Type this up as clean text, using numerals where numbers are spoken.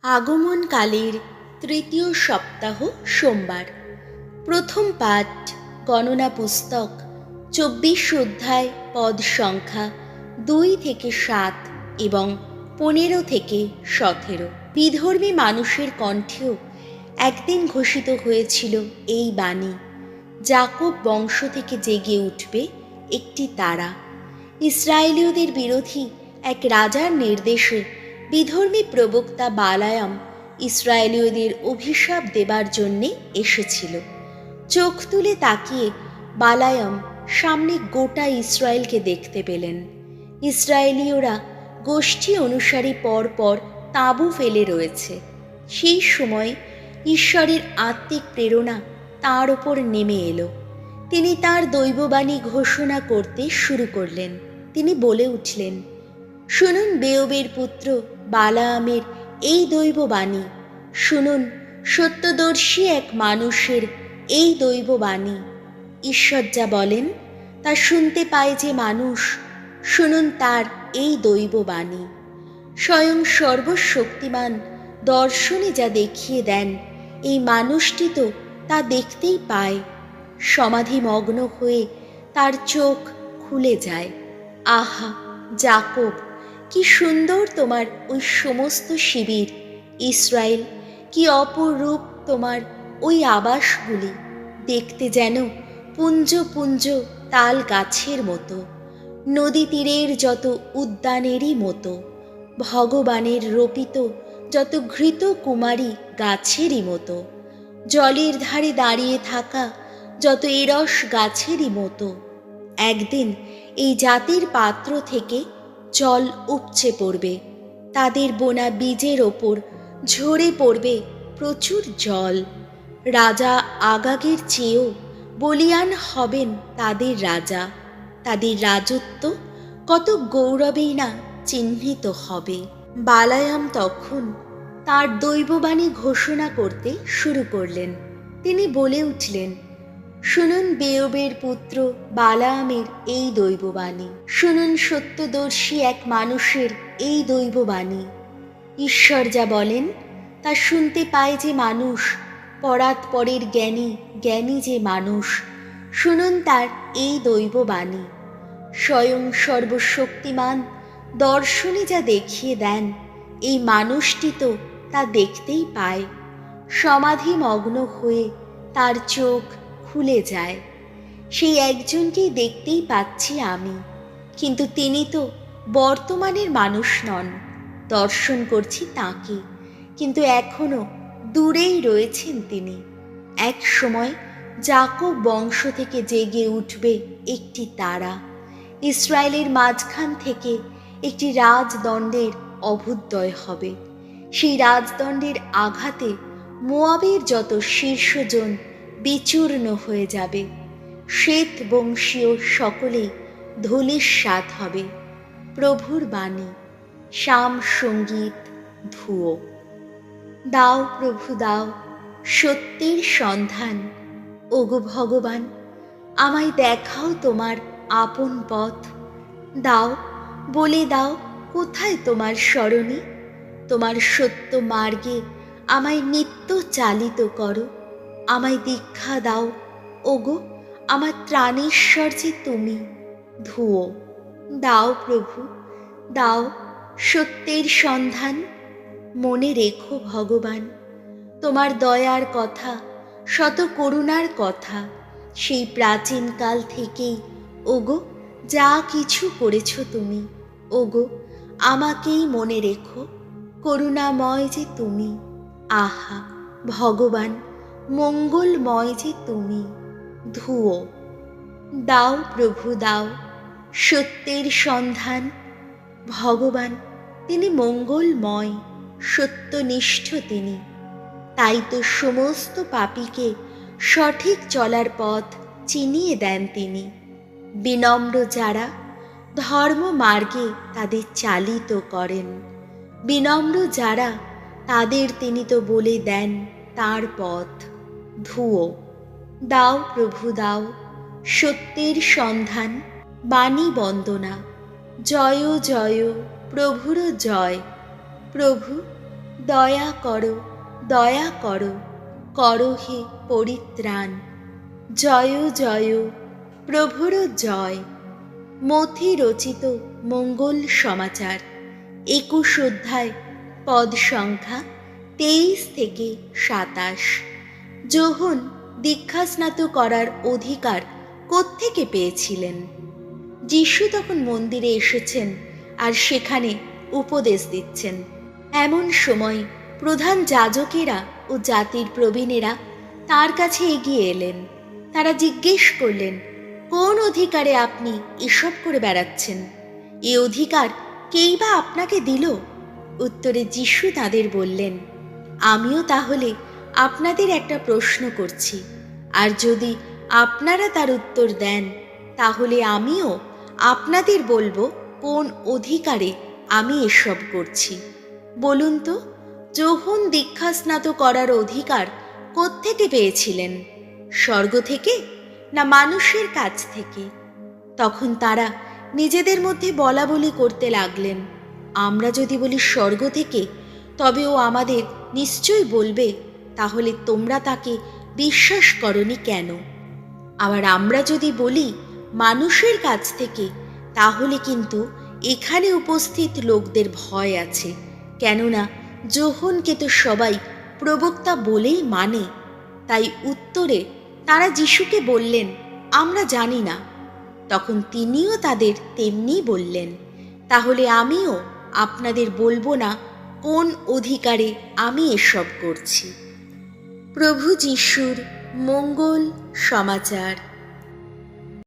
আগমনকালের তৃতীয় সপ্তাহ সোমবার। প্রথম পাঠ গণনা পুস্তক 24 অধ্যায় পদ সংখ্যা 2 থেকে 7 এবং 15 থেকে 17। বিধর্মী মানুষের কণ্ঠেও একদিন ঘোষিত হয়েছিল এই বাণী, যাকব বংশ থেকে জেগে উঠবে একটি তারা। ইসরায়েলীয়দের বিরোধী এক রাজার নির্দেশে বিধর্মী প্রবক্তা বালায়াম ইসরায়েলীয়দের অভিশাপ দেবার জন্যে এসেছিল। চোখ তুলে তাকিয়ে বালায়াম সামনে গোটা ইসরায়েলকে দেখতে পেলেন। ইসরায়েলীয়রা গোষ্ঠী অনুসারী পর পর তাঁবু ফেলে রয়েছে। সেই সময় ঈশ্বরের আত্মিক প্রেরণা তাঁর ওপর নেমে এলো। তিনি তাঁর দৈববাণী ঘোষণা করতে শুরু করলেন। তিনি বলে উঠলেন, শুনুন বেয়োবের পুত্র বালায়ামের এই দৈববাণী, শুনুন সত্যদর্শী এক মানুষের এই দৈববাণী। ঈশ্বর যা বলেন তা শুনতে পায় যে মানুষ, শুনুন তার এই দৈববাণী। স্বয়ং সর্বশক্তিমান দর্শনে যা দেখিয়ে দেন, এই মানুষটি তো তা দেখতেই পায়। সমাধিমগ্ন হয়ে তার চোখ খুলে যায়। আহা যাকব, কি সুন্দর তোমার ওই সমস্ত শিবির! ইসরায়েল, কি অপরূপ তোমার ওই আবাসগুলি! দেখতে যেন পুঞ্জ পুঞ্জ তাল গাছের মতো, নদী তীরের যত উদ্যানেরই মতো, ভগবানের রোপিত যত ঘৃত কুমারী গাছেরই মতো, জলের ধারে দাঁড়িয়ে থাকা যত এরস গাছেরই মতো। একদিন এই জাতির পাত্র থেকে জল উপচে পড়বে, তাদের বোনা বীজের ওপর ঝরে পড়বে প্রচুর জল। রাজা আগাগের চেয়েও বলীয়ান হবেন তাদের রাজা, তাদের রাজত্ব কত গৌরবেই না চিহ্নিত হবে। বালায়াম তখন তার দৈববাণী ঘোষণা করতে শুরু করলেন। তিনি বলে উঠলেন, শুনুন বেয়োবের পুত্র বালায়ামের এই দৈববাণী, শুনুন সত্যদর্শী এক মানুষের এই দৈববাণী। ঈশ্বর যা বলেন তা শুনতে পায় যে মানুষ, পরাৎপরের জ্ঞানী, জ্ঞানী যে মানুষ, শুনুন তার এই দৈববাণী। স্বয়ং সর্বশক্তিমান দর্শনে যা দেখিয়ে দেন, এই মানুষটি তো তা দেখতেই পায়। সমাধিমগ্ন হয়ে তার চোখ খুলে যায়। সেই একজনকেই দেখতেই পাচ্ছি আমি, কিন্তু তিনি তো বর্তমানের মানুষ নন। দর্শন করছি তাঁকে, কিন্তু এখনো দূরেই রয়েছেন তিনি। এক সময় যাকব বংশ থেকে জেগে উঠবে একটি তারা। ইসরায়েলের মাঝখান থেকে একটি রাজদণ্ডের অভ্যুদয় হবে। সেই রাজদণ্ডের আঘাতে মোয়াবের যত শীর্ষজন বিচূর্ণ হয়ে যাবে। শ্বেত বংশীয় সকলেই ধূলিসাৎ হবে। প্রভুর বাণী, শাম সঙ্গীত ধুয়ো। দাও প্রভু দাও সত্যের সন্ধান, ওগো ভগবান, আমায় দেখাও তোমার আপন পথ। দাও, বলে দাও কোথায় তোমার সরণি। তোমার সত্য মার্গে আমায় নিত্য চালিত করো। আমায় দীক্ষা দাও, ওগো আমার ত্রাণেশ্বর যে তুমি। ধুয়ো। দাও প্রভু, দাও সত্যের সন্ধান। মনে রেখো ভগবান তোমার দয়ার কথা, শত করুণার কথা। সেই প্রাচীনকাল থেকেই ওগো যা কিছু করেছ তুমি, ওগো আমাকেই মনে রেখো। করুণাময় যে তুমি, আহা ভগবান মঙ্গলময় যে তুমি। ধুয়ো। দাও প্রভু দাও সত্যের সন্ধান। ভগবান তিনি মঙ্গলময়, সত্যনিষ্ঠ তিনি। তাই তো সমস্ত পাপীকে সঠিক চলার পথ চিনিয়ে দেন তিনি। বিনম্র যারা ধর্ম মার্গে তাদের চালিত করেন। বিনম্র যারা তাদের তিনি তো বলে দেন তার পথ। ধুয়ো। দাও প্রভু দাও সত্যের সন্ধান। বাণী বন্দনা। জয় জয় প্রভুর জয়। প্রভু দয়া করো, দয়া করো, করো হে পরিত্রাণ। জয় জয়, প্রভুর জয়। মথি রচিত মঙ্গল সমাচার, 21 অধ্যায়, পদ সংখ্যা 23 থেকে 27। যোহন দীক্ষাস্নাত করার অধিকার কোত্থেকে পেয়েছিলেন? যিশু তখন মন্দিরে এসেছেন আর সেখানে উপদেশ দিচ্ছেন। এমন সময় প্রধান যাজকেরা ও জাতির প্রবীণেরা তার কাছে এগিয়ে এলেন। তারা জিজ্ঞেস করলেন, কোন অধিকারে আপনি এসব করে বেড়াচ্ছেন? এ অধিকার কেই বা আপনাকে দিল? উত্তরে যিশু তাদের বললেন, আমিও তাহলে আপনাদের একটা প্রশ্ন করছি, আর যদি আপনারা তার উত্তর দেন তাহলে আমিও আপনাদের বলবো কোন অধিকারে আমি এসব করছি। বলুন তো, যোহন দীক্ষাস্নাত করার অধিকার কোত্থেকে পেয়েছিলেন? স্বর্গ থেকে না মানুষের কাছ থেকে? তখন তারা নিজেদের মধ্যে বলা বলি করতে লাগলেন, আমরা যদি বলি স্বর্গ থেকে, তবে ও আমাদের নিশ্চয়ই বলবে, তাহলে তোমরা তাকে বিশ্বাস করনি কেন? আবার আমরা যদি বলি মানুষের কাছ থেকে, তাহলে কিন্তু এখানে উপস্থিত লোকদের ভয় আছে, কেননা যোহনকে তো সবাই প্রবক্তা বলেই মানে। তাই উত্তরে তারা যিশুকে বললেন, আমরা জানি না। তখন তিনিও তাদের তেমনি বললেন, তাহলে আমিও আপনাদের বলবো না কোন অধিকারে আমি এসব করছি। প্রভু যিশুর মঙ্গল সমাচার।